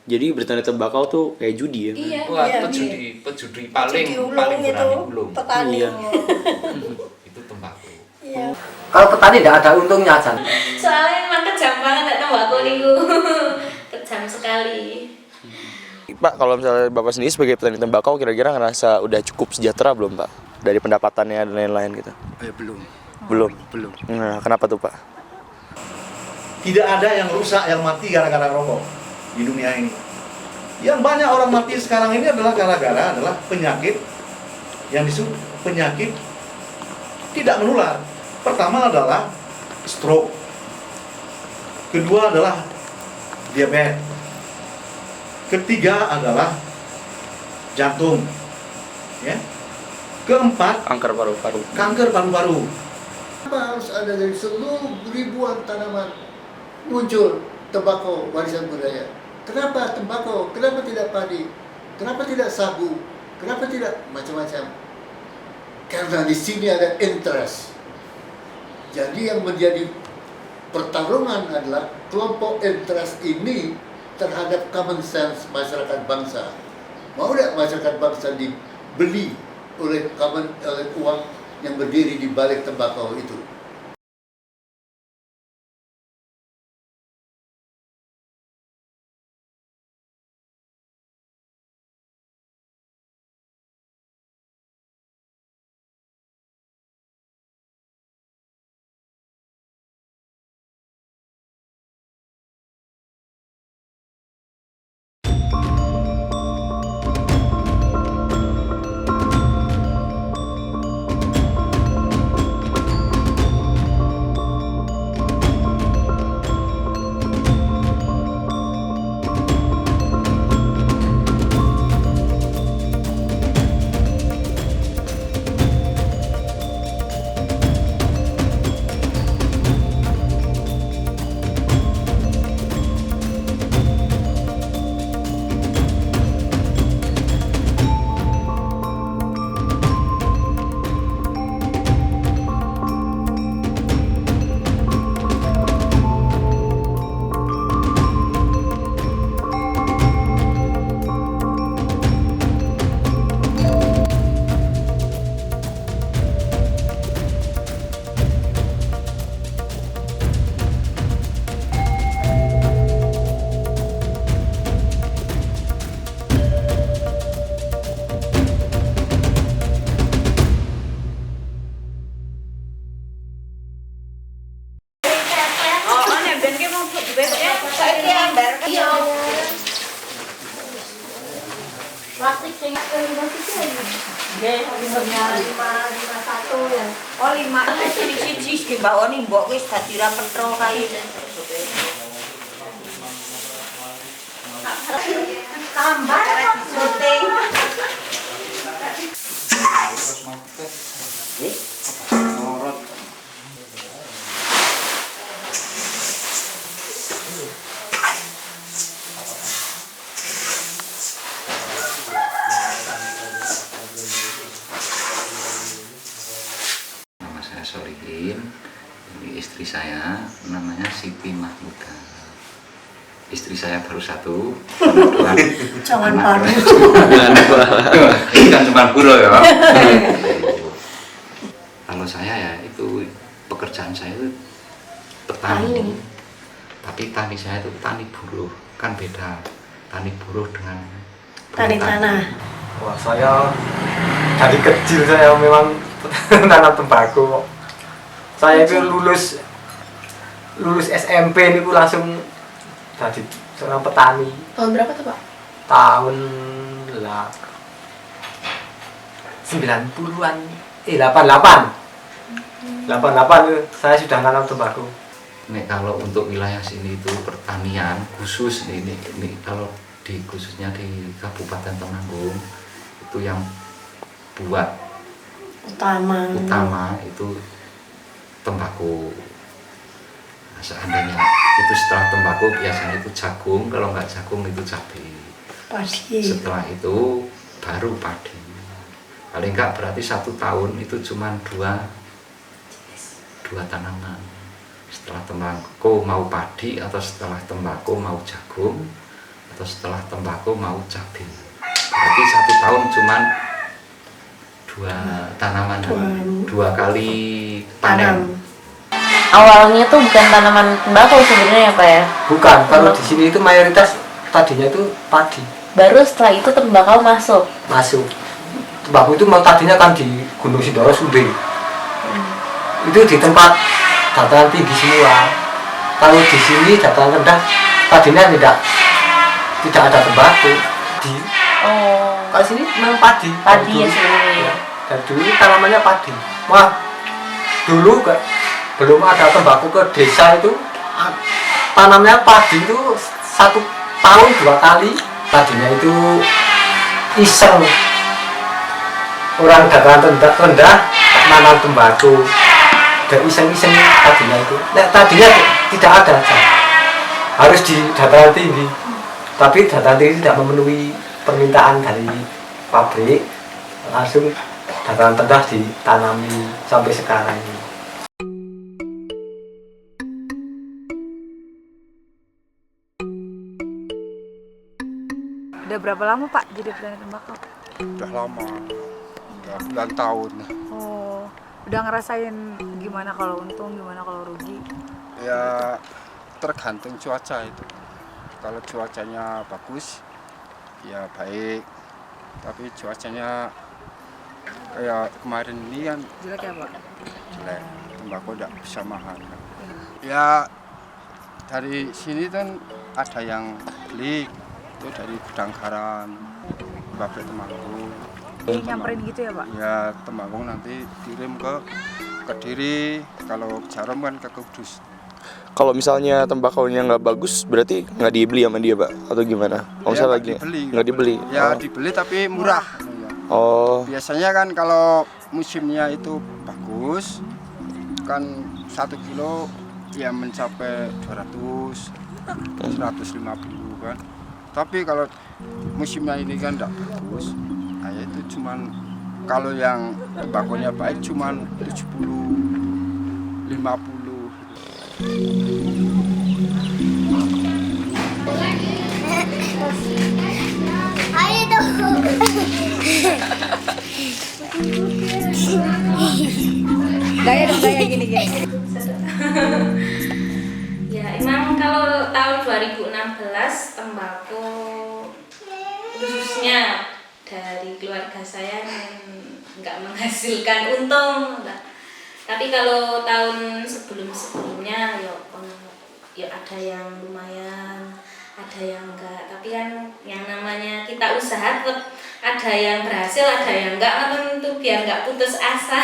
Jadi bertani tembakau tuh kayak judi ya? Iya. Wah, Iya, pejudi paling ulung itu berani ulung. petani. Iya. Itu tembakau. Iya. Kalau petani tidak ada untungnya aja. Soalnya emang kejam banget nek tembakau niku. Kejam sekali. Pak, kalau misalnya Bapak sendiri sebagai petani tembakau kira-kira ngerasa udah cukup sejahtera belum Pak? Dari pendapatannya dan lain-lain gitu? Belum. Belum? Belum. Nah, kenapa tuh Pak? Tidak ada yang rusak, yang mati gara-gara rokok di dunia ini. Yang banyak orang mati sekarang ini adalah gara-gara penyakit yang disebut penyakit tidak menular. Pertama adalah stroke. Kedua adalah diabetes. Ketiga adalah jantung. Ya. Keempat, Kanker paru-paru. kanker paru-paru. Kenapa harus ada dari seluruh ribuan tanaman muncul tembakau warisan budaya? Kenapa tembakau? Kenapa tidak padi? Kenapa tidak sagu? Kenapa tidak macam-macam? Karena di sini ada interest. Jadi yang menjadi pertarungan adalah kelompok interest ini terhadap common sense masyarakat bangsa. Mau tidak masyarakat bangsa dibeli oleh uang yang berdiri di balik tembakau itu? Plastik sing nggih, nomornya 551 ya. Oh 5 siji dimbawani mbok wis dadi ra petro kae. Tambah syuting. Nama saya Solihin, ini istri saya namanya Siti Mahmuda. Istri saya baru satu, dua Jangan anak. paru. Ini kan cuma buro ya. Kalau saya ya itu pekerjaan saya itu petani. Tapi tani saya itu tani buruh, kan beda tani buruh dengan Tani tanah. Wah, saya dari kecil saya memang tanam tembakau. Saya itu lulus SMP niku langsung jadi seorang petani. Tahun berapa tuh Pak? Tahun lah 90-an 88 saya sudah nanam tembakau. Nek kalau untuk wilayah sini itu pertanian khusus ini kalau di khususnya di Kabupaten Temanggung itu yang buat utama itu tembakau. Nah, seandainya itu setelah tembakau biasanya itu jagung, kalau nggak jagung itu cabai. Padi. Setelah itu baru padi. Paling nggak berarti 1 tahun itu cuma dua tanaman. Setelah tembakau mau padi atau setelah tembakau mau jagung terus setelah tembakau mau cabai. Berarti 1 tahun cuman 2 tanaman, 2 kali panen. Awalnya tuh bukan tanaman tembakau sebenarnya Pak ya. Bukan, kalau di sini itu mayoritas tadinya itu padi Baru setelah itu tembakau masuk. masuk. Tembakau itu mau tadinya kan di Gunung Sindoro Sumbe. Itu di tempat dataran tinggi semua. Kalau di sini dataran rendah tadinya tidak ada tembakau. Oh, Kalau sini memang padi. padi ya Dari dulu. sebenarnya. Dan dulu tanamannya padi. Wah, dulu belum ada tembakau ke desa itu tanamnya padi itu 1 tahun 2 kali. Tadinya itu iseng orang dataran rendah nanam tembakau dan iseng-iseng tadinya itu. Nah, tadinya tidak ada, harus di dataran tinggi. Tapi dataran tinggi tidak memenuhi permintaan dari pabrik, langsung dataran rendah ditanami sampai sekarang ini. Udah berapa lama Pak jadi petani tembakau? Udah lama, udah 9 tahun. Oh, udah ngerasain gimana kalau untung, gimana kalau rugi? Ya tergantung cuaca itu. Kalau cuacanya bagus, ya baik. Tapi cuacanya kayak kemarin ini kan Jelek ya Pak? jelek, tembakau tidak bisa mahal. Ya dari sini kan ada yang beli, itu dari gudang garam, pabrik tembakau. Nyamperin gitu ya Pak? Ya tembakau nanti kirim ke Kediri, kalau jarum kan ke Kudus. Kalau misalnya tembakaunya nggak bagus, berarti nggak dibeli sama dia, Pak? Atau gimana? Kalau misalnya lagi nggak dibeli. Ya dibeli tapi murah. Oh. Biasanya kan kalau musimnya itu bagus, kan 1 kilo ya mencapai 200, 150 kan. Tapi kalau musimnya ini kan tidak bagus, nah itu cuman kalau yang tembakonya baik cuman 70, 50. Ayo dong. Gaya dong, gaya gini. Ya emang kalau tahun 2016 tembakau khususnya dari keluarga saya nggak menghasilkan untung. Tapi kalau tahun sebelumnya ya ada yang lumayan, ada yang enggak. Tapi kan yang namanya kita usaha tetap ada yang berhasil, ada yang enggak, kan tentu biar nggak putus asa.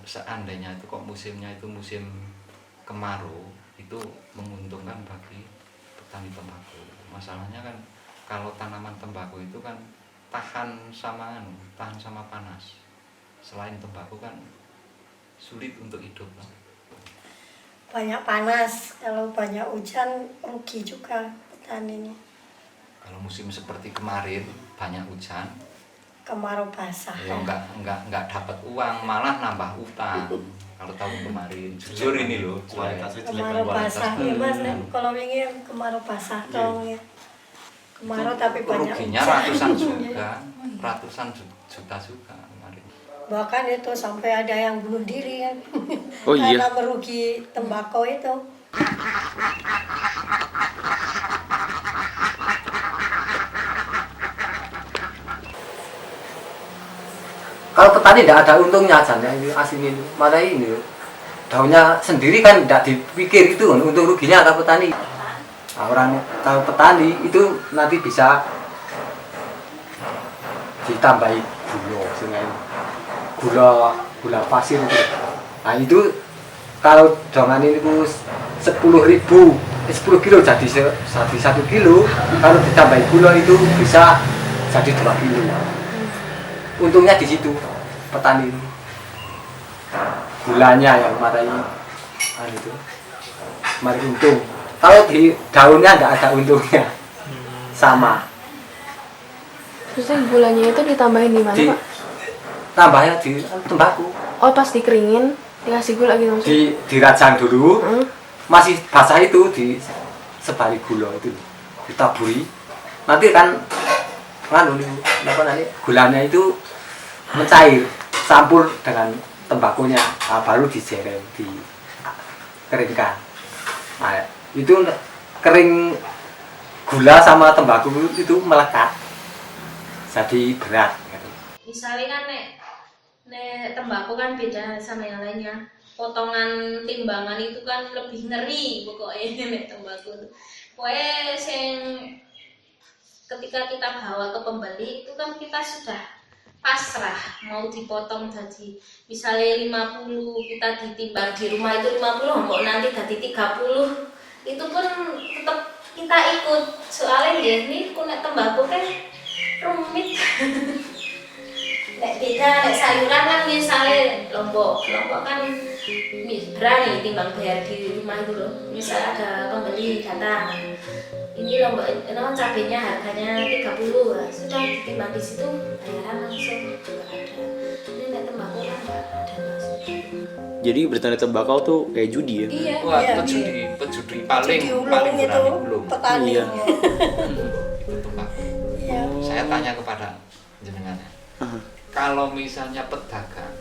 Seandainya itu kok musimnya itu musim kemarau, itu menguntungkan bagi petani tembakau. Masalahnya kan kalau tanaman tembakau itu kan tahan sama panas. Selain tembakau kan sulit untuk hidup. Banyak panas, kalau banyak hujan rugi juga petaninya. Kalau musim seperti kemarin banyak hujan, Kemarau basah. ya enggak dapat uang, malah nambah utang. Kalau tahun kemarin, jujur ini loh, Kemarau basah ya Mas, kalau ini kemarau basah tolongnya. Kemarau tapi banyak ruginya hujan. ratusan juga, ratusan juta juga kemarin. Bahkan itu sampai ada yang bunuh diri kan. Oh iya. Karena merugi tembakau itu. Kalau petani tidak ada untungnya aja, yang asin ini, mana ini daunnya sendiri kan tidak dipikir itu untung ruginya atau petani. Nah, kalau petani itu nanti bisa ditambahi gula pasir itu. Nah itu kalau daungan ini 10 kilo jadi 1 kilo, kalau ditambahi gula itu bisa jadi 2 kilo. Untungnya di situ petani ini. Gulanya yang marahi itu mari untung. Kalau di daunnya tidak ada untungnya, sama. Terusnya gulanya itu ditambahin di mana, Pak? Tambahnya di tembakau. Oh, pas dikeringin dikasih gula gitu maksudnya? Dirajang dulu, masih basah itu disebari gula itu, ditaburi nanti kan gulanya itu mencair, campur dengan tembakonya, baru dijerem, dikeringkan. Nah, itu kering gula sama tembakau itu melekat, jadi berat. Gitu. Misalnya kan nek tembakau kan beda sama yang lainnya. Potongan timbangan itu kan lebih ngeri pokoknya nek tembakau itu. Pokoknya ketika kita bawa ke pembeli itu kan kita sudah pasrah mau dipotong jadi misalnya 50 kita ditimbang di rumah itu 50 kok nanti jadi 30 itu pun tetap kita ikut soalnya ya ini kunek tembakau kan rumit. Nek beda nek sayuran kan misalnya lombok kan berani timbang bayar di rumah itu loh. Misal ada pembeli datang, ini lombok cabenya harganya 30, sudah ditimbang di situ bayaran langsung nggak ada. Ini nek tembakau kan nggak ada langsung. Jadi bertani tembakau tuh kayak judi ya? Iya. Wah, iya, pejudi paling Judi paling ulung berani itu, belum. petani. Iya. Itu tembakau. Iya. Saya tanya kepada jenengan. Kalau misalnya pedagang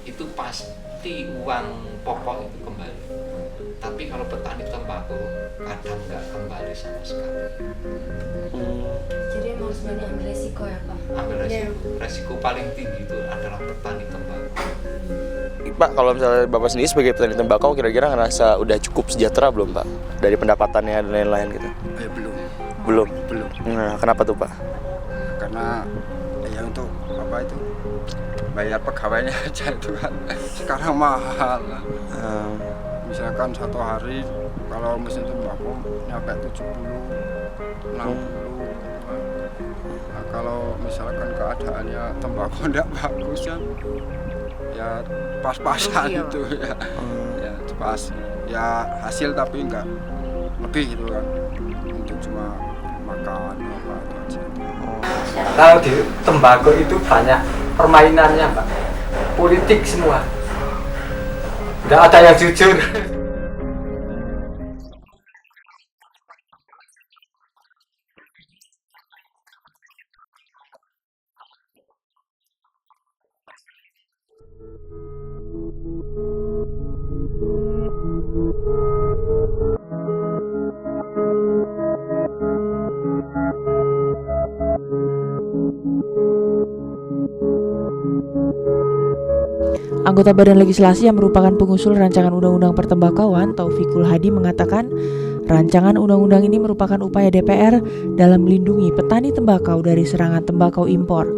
itu pasti uang pokok itu kembali. Tapi kalau petani tembakau kadang nggak kembali sama sekali. Jadi emang harus berani ambil resiko ya Pak? Ambil resiko. Resiko paling tinggi itu adalah petani tembakau. Pak, kalau misalnya Bapak sendiri sebagai petani tembakau kira-kira ngerasa udah cukup sejahtera belum Pak? Dari pendapatannya dan lain-lain gitu? Belum. Belum? Nah, kenapa tuh Pak? Karena ya untuk apa itu bayar pegawainya aja itu kan sekarang mahal. Misalkan satu hari kalau mesin tembakau nyampe 70, 60 gitu kan. Nah, kalau misalkan keadaannya tembakau tidak bagus kan ya pas-pasan itu ya. Ya pas ya hasil tapi enggak lebih gitu kan untuk cuma makan apa itu aja. Kalau di tembakau itu banyak permainannya, Pak. Politik semua. Tidak ada yang jujur. Anggota Badan Legislasi yang merupakan pengusul rancangan undang-undang pertembakauan, Taufikul Hadi mengatakan, rancangan undang-undang ini merupakan upaya DPR dalam melindungi petani tembakau dari serangan tembakau impor.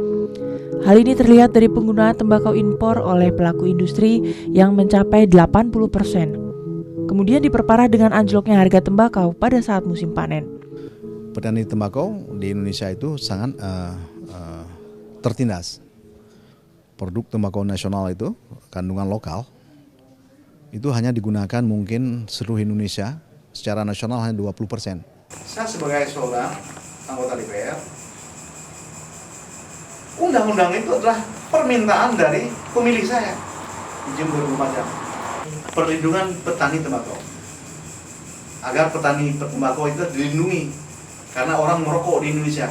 Hal ini terlihat dari penggunaan tembakau impor oleh pelaku industri yang mencapai 80%. Kemudian diperparah dengan anjloknya harga tembakau pada saat musim panen. Petani tembakau di Indonesia itu sangat tertindas. Produk tembakau nasional itu, kandungan lokal, itu hanya digunakan mungkin seluruh Indonesia, secara nasional hanya 20%. Saya sebagai seorang anggota DPR, undang-undang itu adalah permintaan dari pemilih saya di Jember Lumajang. Perlindungan petani tembakau. Agar petani tembakau itu dilindungi karena orang merokok di Indonesia.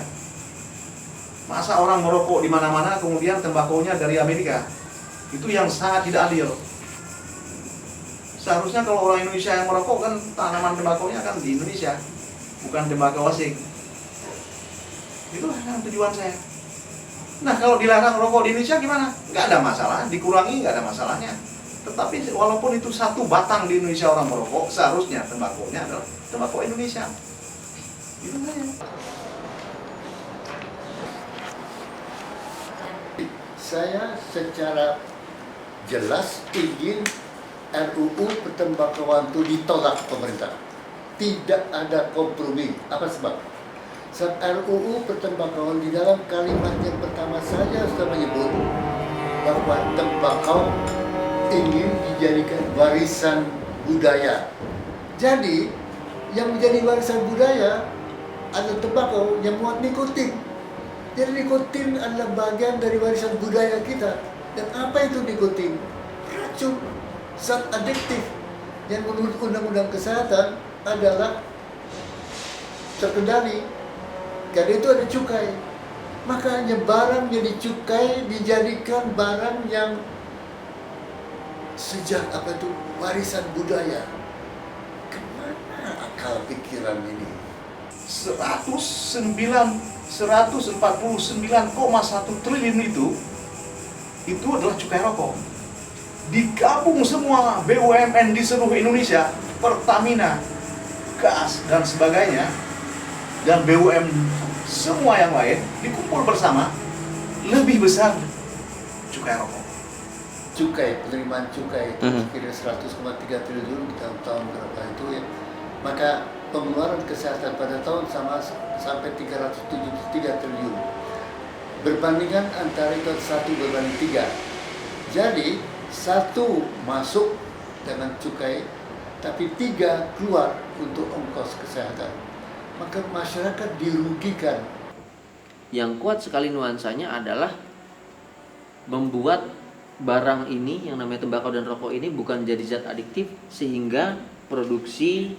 Masa orang merokok di mana-mana kemudian tembakaunya dari Amerika? Itu yang sangat tidak adil. Seharusnya kalau orang Indonesia yang merokok kan tanaman tembakaunya kan di Indonesia, bukan tembakau asing. Itulah yang tujuan saya. Nah kalau dilarang rokok di Indonesia gimana? Nggak ada masalah, dikurangi nggak ada masalahnya. Tetapi walaupun itu satu batang di Indonesia orang merokok, seharusnya tembakaunya adalah tembakau Indonesia. Itu saja. Saya secara jelas ingin RUU pertembakauan itu ditolak pemerintah. Tidak ada kompromi. Apa sebab? Saat RUU pertembakauan di dalam kalimat yang pertama saja sudah menyebut bahwa tembakau ingin dijadikan warisan budaya. Jadi yang menjadi warisan budaya adalah tembakau yang muat nikotin. Jadi nikotin adalah bagian dari warisan budaya kita. Dan apa itu nikotin? Racun, zat adiktif yang menurut Undang-Undang Kesehatan adalah terkendali. karena itu ada cukai. Makanya barang jadi cukai dijadikan barang yang sejak apa itu warisan budaya. Kemana akal pikiran ini? 149,1 triliun itu adalah cukai rokok. Digabung semua BUMN di seluruh Indonesia, Pertamina, gas dan sebagainya, dan BUMN semua yang lain dikumpul bersama, lebih besar cukai rokok. Cukai, penerimaan cukai kira 100,3 triliun di tahun berapa itu ya. Maka pengeluaran kesehatan pada tahun sama sampai 373 triliun. Berbandingan antara itu 1 berbanding 3. Jadi 1 masuk dengan cukai, tapi 3 keluar untuk ongkos kesehatan. Maka masyarakat dirugikan. Yang kuat sekali nuansanya adalah membuat barang ini yang namanya tembakau dan rokok ini bukan jadi zat adiktif, sehingga produksi,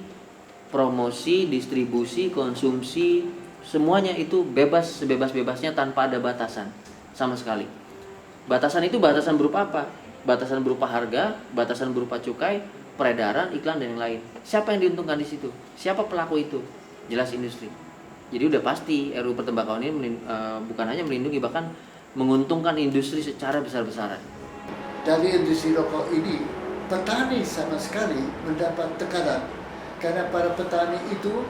promosi, distribusi, konsumsi, semuanya itu bebas, sebebas-bebasnya tanpa ada batasan sama sekali. Batasan itu batasan berupa apa? Batasan berupa harga, batasan berupa cukai, peredaran, iklan, dan yang lain. Siapa yang diuntungkan di situ? Siapa pelaku itu? Jelas industri. Jadi udah pasti RUU pertembakauan ini bukan hanya melindungi, bahkan menguntungkan industri secara besar-besaran. Dari industri rokok ini, petani sama sekali mendapat tekanan. Karena para petani itu,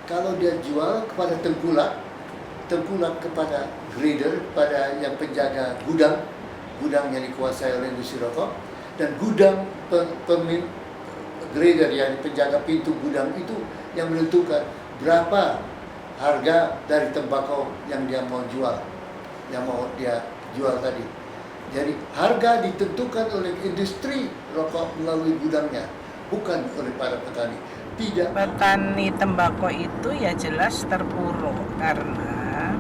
kalau dia jual kepada tengkulak kepada grader, pada yang penjaga gudang yang dikuasai oleh industri rokok, dan gudang grader yang penjaga pintu gudang itu yang menentukan berapa harga dari tembakau yang dia mau jual, tadi. Jadi harga ditentukan oleh industri rokok melalui gudangnya, bukan oleh para petani. Tidak. Petani tembakau itu ya jelas terpuruk karena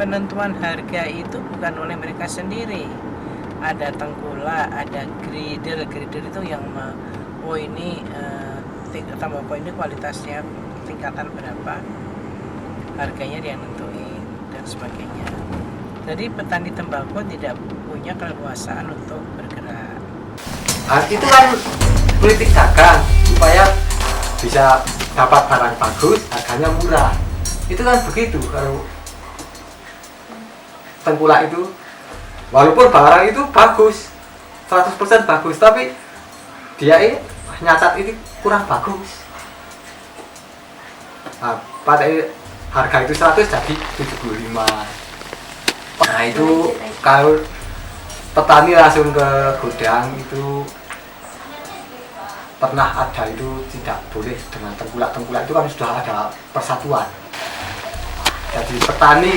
penentuan harga itu bukan oleh mereka sendiri. Ada tengkulak, ada grader itu yang ini tembakau ini kualitasnya tingkatan berapa, harganya dia nentuin dan sebagainya. Jadi petani tembakau tidak punya keleluasaan untuk bergerak. Itu kan politik dagang supaya bisa dapat barang bagus, harganya murah. Itu kan begitu kalau tengkulak itu. Walaupun barang itu bagus, 100% bagus, tapi dia ini nyacat ini kurang bagus. Nah, pada harga itu 100 jadi 75. Nah itu kalau petani langsung ke gudang itu pernah ada itu tidak boleh dengan tengkulak itu kan sudah ada persatuan. Jadi petani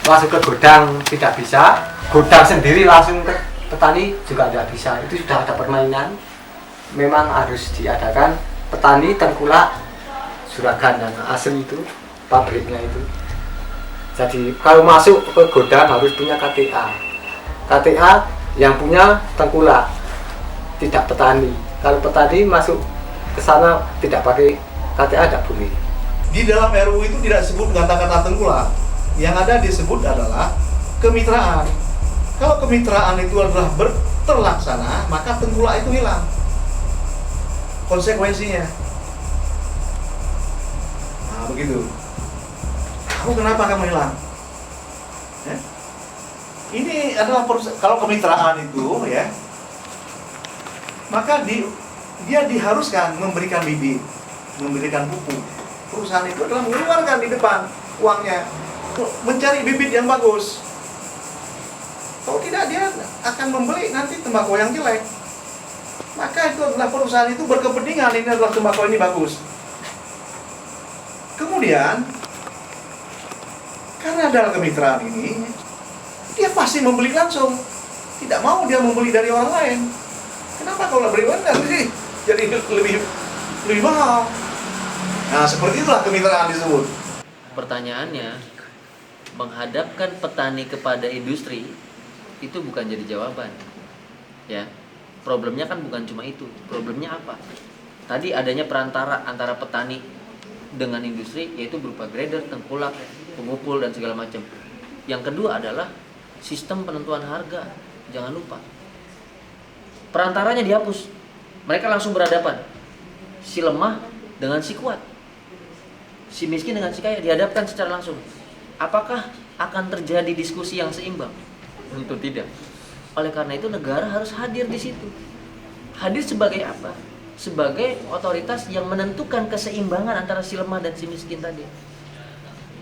langsung ke gudang tidak bisa, gudang sendiri langsung ke petani juga tidak bisa. Itu sudah ada permainan. Memang harus diadakan petani tengkulak Juragan dan asli itu pabriknya itu. Jadi kalau masuk ke gudang harus punya KTA. KTA yang punya tengkulak, tidak petani. Kalau petani masuk ke sana tidak pakai KTA tidak boleh. Di dalam RUU itu tidak disebut kata-kata tengkulak. Yang ada disebut adalah kemitraan. Kalau kemitraan itu adalah terlaksana, maka tengkulak itu hilang. Konsekuensinya. Nah, begitu. Kamu kenapa kamu hilang? Ini adalah kalau kemitraan itu ya, maka dia diharuskan memberikan bibit, memberikan pupuk. Perusahaan itu adalah mengeluarkan di depan uangnya, mencari bibit yang bagus. Kalau tidak dia akan membeli nanti tembakau yang jelek. Maka itu adalah perusahaan itu berkepentingan ini adalah tembakau ini bagus. Kemudian karena ada kemitraan ini, dia pasti membeli langsung. Tidak mau dia membeli dari orang lain. Kenapa kalau beli nanti jadi lebih mahal? Nah, seperti itulah kemitraan disebut. Pertanyaannya, menghadapkan petani kepada industri itu bukan jadi jawaban. Ya. Problemnya kan bukan cuma itu. Problemnya apa? Tadi adanya perantara antara petani dengan industri, yaitu berupa grader, tengkulak, pengupul dan segala macam. Yang kedua adalah sistem penentuan harga. Jangan lupa, perantaranya dihapus. Mereka langsung berhadapan, si lemah dengan si kuat, si miskin dengan si kaya dihadapkan secara langsung. Apakah akan terjadi diskusi yang seimbang? Tentu tidak. Oleh karena itu negara harus hadir di situ. Hadir sebagai apa? Sebagai otoritas yang menentukan keseimbangan antara si lemah dan si miskin tadi,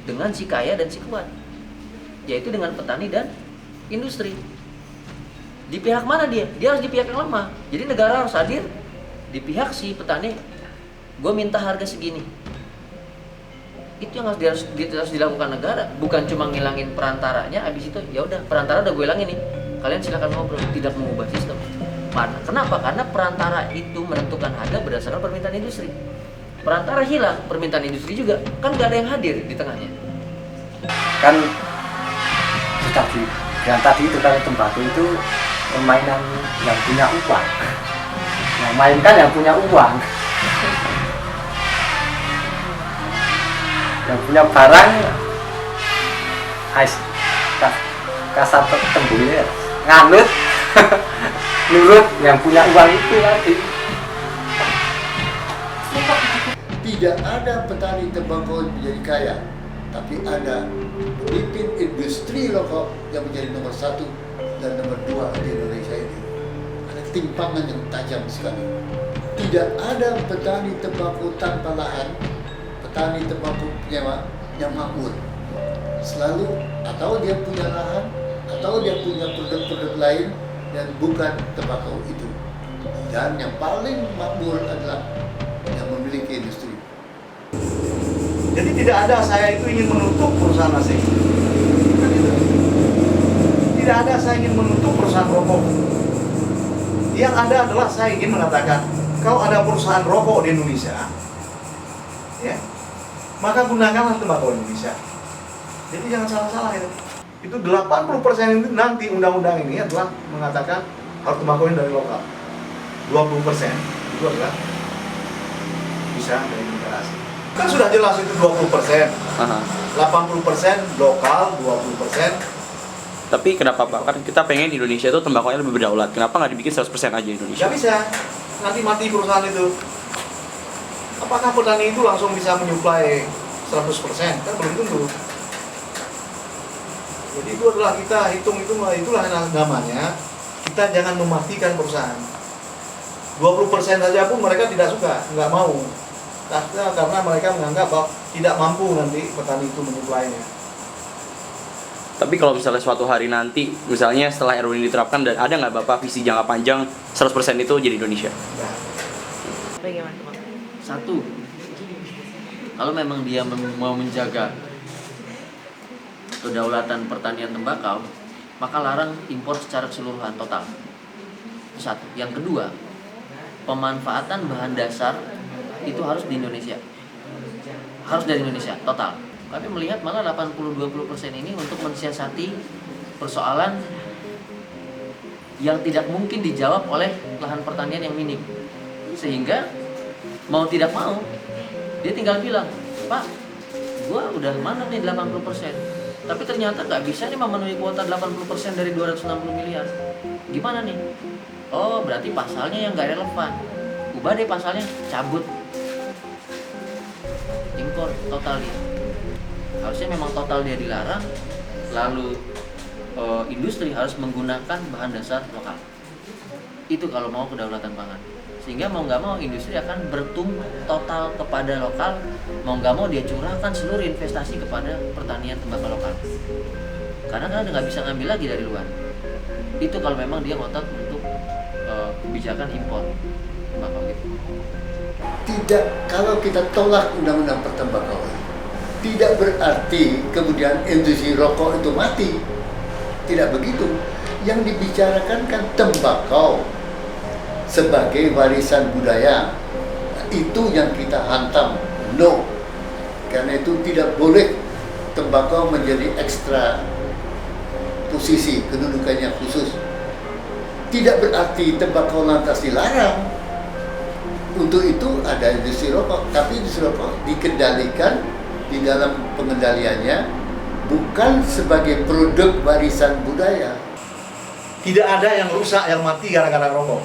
dengan si kaya dan si kuat, yaitu dengan petani dan industri. Di pihak mana dia? Dia harus di pihak yang lemah. Jadi negara harus hadir di pihak si petani. Gue minta harga segini. Itu yang harus dilakukan negara, bukan cuma ngilangin perantaranya. Abis itu ya udah, perantara udah gue hilangin nih, kalian silakan ngobrol. Tidak mengubah sistem. Kenapa? Karena perantara itu menentukan harga berdasarkan permintaan industri. Perantara hilang, permintaan industri juga, kan gak ada yang hadir di tengahnya. Kan tadi itu kan tembakau itu permainan yang punya uang. Yang mainkan yang punya uang. Yang punya barang kasar tembulnya nganut nurut yang punya uang itu tadi. Tidak ada petani tembakau menjadi kaya, tapi ada pemimpin industri rokok yang menjadi nomor 1 dan nomor 2 di Indonesia ini. Ada timpangan yang tajam sekali. Tidak ada petani tembakau tanpa lahan, petani tembakau penyewa yang makmur. Selalu atau dia punya lahan, atau dia punya produk-produk lain dan bukan tembakau itu. Dan yang paling makmur adalah yang memiliki industri. Jadi tidak ada saya itu ingin menutup perusahaan asing. Tidak ada saya ingin menutup perusahaan rokok. Yang ada adalah saya ingin mengatakan, kalau ada perusahaan rokok di Indonesia, ya, maka gunakanlah tembakau Indonesia. Jadi jangan salah-salah itu. Itu 80% itu nanti undang-undang ini adalah mengatakan harus tembakau dari lokal. 20% itu adalah bisa dari negara asing. Kan sudah jelas itu 20%. 80% lokal, 20%. Tapi kenapa Pak? Kan kita pengen Indonesia itu tembakaunya lebih berdaulat. Kenapa nggak dibikin 100% aja Indonesia? Nggak bisa. Nanti mati perusahaan itu. Apakah petani itu langsung bisa menyuplai 100%? Kan belum tentu. Jadi itu adalah kita hitung itulah namanya. Kita jangan mematikan perusahaan. 20% saja pun mereka tidak suka, nggak mau. Karena mereka menganggap bahwa tidak mampu nanti petani itu menyuplainya. Tapi kalau misalnya suatu hari nanti, misalnya setelah RUU ini diterapkan, dan ada nggak Bapak visi jangka panjang 100% itu jadi Indonesia? Bagaimana? Satu, kalau memang dia mau menjaga kedaulatan pertanian tembakau, maka larang impor secara keseluruhan total. Satu. Yang kedua, pemanfaatan bahan dasar itu harus di Indonesia. Harus dari Indonesia total. Kami melihat malah 80-20% ini untuk mensiasati persoalan yang tidak mungkin dijawab oleh lahan pertanian yang minim. Sehingga mau tidak mau dia tinggal bilang, Pak, gua udah mana nih 80%. Tapi ternyata nggak bisa nih memenuhi kuota 80% dari 260 miliar. Gimana nih? Oh, berarti pasalnya yang nggak relevan. Ubah deh pasalnya, cabut. Impor total dia. Harusnya memang total dia dilarang. Lalu industri harus menggunakan bahan dasar lokal. Itu kalau mau kedaulatan pangan. Sehingga mau nggak mau industri akan bertumbuh total kepada lokal, mau nggak mau dia curahkan seluruh investasi kepada pertanian tembakau lokal. Karena kan nggak bisa ngambil lagi dari luar. Itu kalau memang dia ngotot untuk kebijakan impor tembakau gitu. Tidak, kalau kita tolak undang-undang pertembakauan, tidak berarti kemudian industri rokok itu mati. Tidak begitu. Yang dibicarakan kan tembakau sebagai warisan budaya. Itu yang kita hantam. No. Karena itu tidak boleh tembakau menjadi ekstra posisi, kedudukannya khusus. Tidak berarti tembakau lantas dilarang. Untuk itu ada industri rokok, tapi industri rokok dikendalikan di dalam pengendaliannya bukan sebagai produk warisan budaya. Tidak ada yang rusak, yang mati gara-gara rokok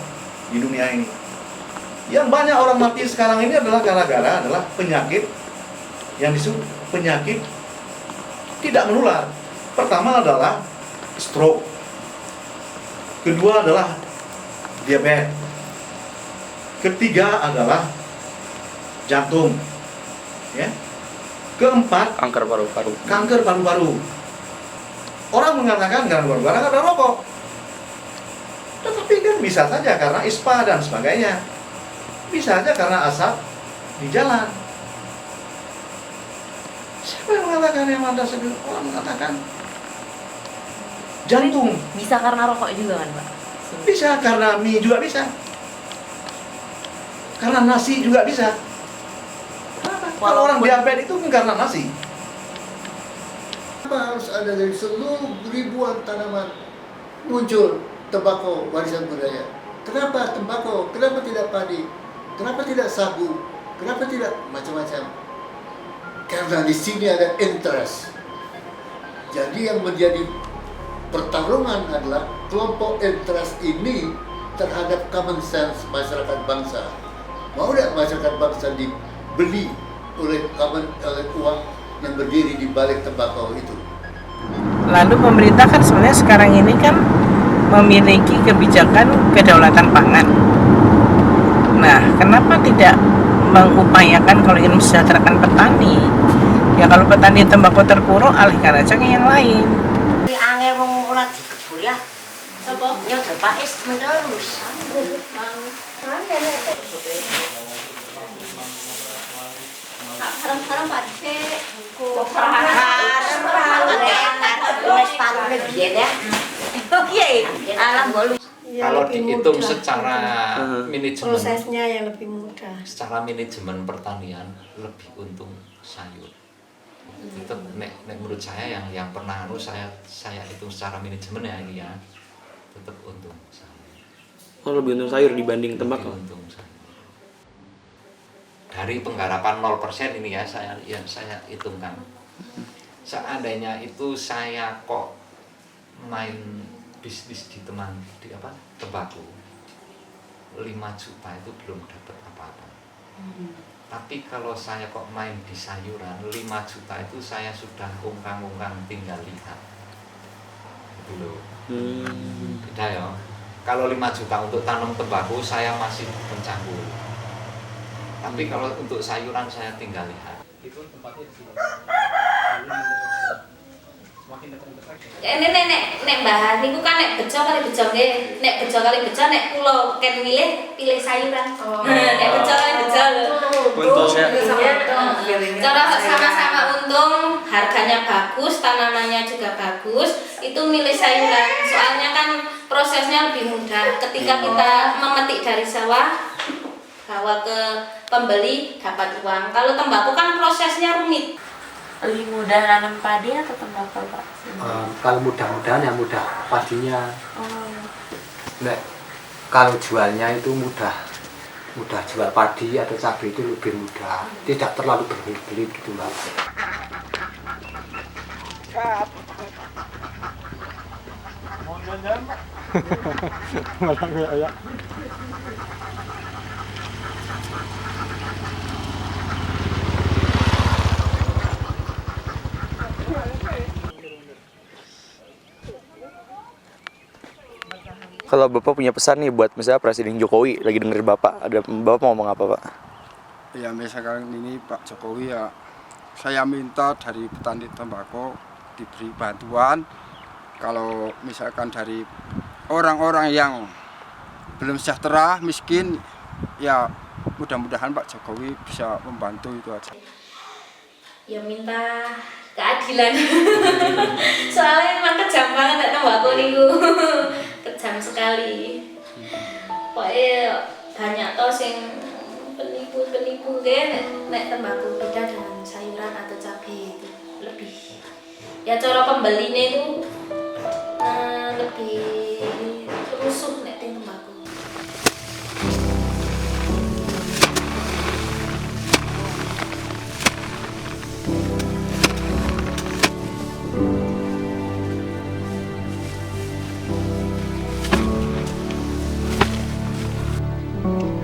di dunia ini. Yang banyak orang mati sekarang ini adalah gara-gara penyakit yang disebut penyakit tidak menular. Pertama adalah stroke. Kedua adalah diabetes. Ketiga adalah jantung. Ya. Keempat, kanker paru-paru. Kanker paru-paru. Orang mengatakan kanker paru-paru karena rokok. Tetapi kan bisa saja karena ispa dan sebagainya. Bisa saja karena asap di jalan. Siapa yang mengatakan yang ada segala orang mengatakan jantung. Bisa karena rokok juga kan, Pak? Bisa karena mie juga bisa. Karena nasi juga bisa. Kalau orang diabetes itu karena nasi. Kenapa harus ada dari seluruh ribuan tanaman muncul tembakau warisan budaya? Kenapa tembakau? Kenapa tidak padi? Kenapa tidak sagu? Kenapa tidak macam-macam? Karena di sini ada interest. Jadi yang menjadi pertarungan adalah kelompok interest ini terhadap common sense masyarakat bangsa. Mau tidak masyarakat bangsa dibeli oleh uang yang berdiri di balik tembakau itu? Lalu pemerintah kan sebenarnya sekarang ini kan memiliki kebijakan kedaulatan pangan. Nah, kenapa tidak mengupayakan kalau ingin mesejahterakan petani? Ya kalau petani tembakau terpuruk, alihkan aja ke yang lain. Angin mengulat di kebun ya. Apa? Ya terpakis menerus. Sarang-sarang Pak Dek. Kalau dihitung secara manajemen, prosesnya yang lebih mudah. secara manajemen pertanian lebih untung sayur. Itu nek menurut saya yang pernah saya hitung secara manajemen ya ini ya, tetap untung sayur. Oh, lebih untung sayur dibanding tembakau. Untung sayur. Dari penggarapan 0% ini ya saya hitungkan. Seandainya itu saya kok main bisnis di tembakau 5 juta itu belum dapat apa-apa. Tapi kalau saya kok main di sayuran 5 juta itu saya sudah ungkang-ungkang tinggal lihat. Gitu loh. Beda ya. Kalau 5 juta untuk tanam tembakau saya masih mencampur. Tapi kalau untuk sayuran saya tinggal lihat. Itu tempatnya di sini. Nek bahan niku kan nek bejo kali bejo nggih. Nek bejo kali bejo nek kula ken pilih sayuran. Nek bejo kali bejo lho. Untungnya Cara sama-sama untung, harganya bagus, tanamannya juga bagus, itu milih sayuran. Soalnya kan prosesnya lebih mudah. Ketika kita memetik dari sawah, bawa ke pembeli dapat uang. Kalau tembakau kan prosesnya rumit. Lebih mudah nanam padi atau tembakau, Pak? Kalau mudah-mudahan ya mudah padinya. Oh. Nek, kalau jualnya itu mudah jual padi atau cabai itu lebih mudah, tidak terlalu berbelit-belit gitu Mbak. Malah kayak Kalau Bapak punya pesan nih buat misalnya Presiden Jokowi lagi denger Bapak, Bapak mau ngomong apa, Pak? ya misalkan ini Pak Jokowi ya, saya minta dari petani tembakau diberi bantuan. Kalau misalkan dari orang-orang yang belum sejahtera, miskin, ya mudah-mudahan Pak Jokowi bisa membantu itu aja. Ya minta keadilan. Soalnya emang kejam banget tembakau niku. Kejam sekali. Pokoknya banyak toh sing penipu nek tembakau beda dengan sayuran atau cabai itu lebih. Ya cara pembelinya itu lebih rusuh nek tembakau. Indonesia.